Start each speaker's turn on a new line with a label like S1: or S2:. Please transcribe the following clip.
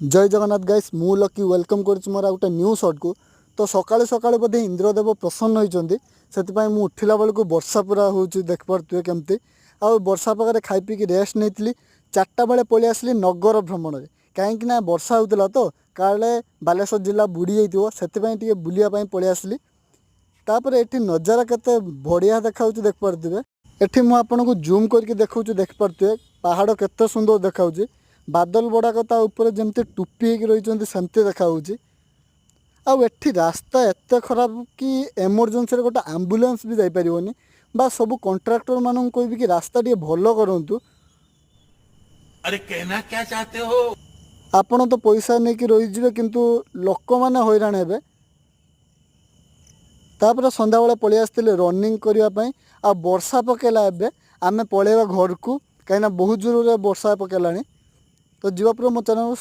S1: जय जगन्नाथ गाइस मु lucky welcome कर मोर गोटे न्यू शॉर्ट को। तो सकाଳେ सकाळे बोधे इंद्रदेव प्रसन्न होती से मुझे उठला बेलू वर्षा पूरा हो देखिपे केमती आ वर्षा पाखे खाई पी रेस्ट नहीं 4टा बेले पलि आसली नगर भ्रमण में कहीं वर्षा होता तो काले बालेश्वर जिला बुड़ी जाइए बुलापाई पलि आसली। तापर ये नजारा केते बढ़िया देखा देखिपे एठी मु आपको जूम करके देखा देखिपे पहाड़ केते सुंदर देखा बादल गुड़ाक ऊपर जमती टुपी रही सेमती देखा आठी रास्ता एत खराब कि एमरजेंसी गोटे आम्बुलांस भी जापरिवनी बा सब कॉन्ट्रैक्टर मानू कह कि रास्ता टे भल करूँ।
S2: अरे कहना क्या चाहते हो?
S1: आपण तो पैसा नहीं कि रही किंतु लोक मैंने हैरान हे। तापर संध्या बेले पलि आसते रनिंग करने आ वर्षा पकेला आम पलैबा घर को कहीं बहुत जोर वर्षा पकेला। तो जीवा पूर्व मो चैनल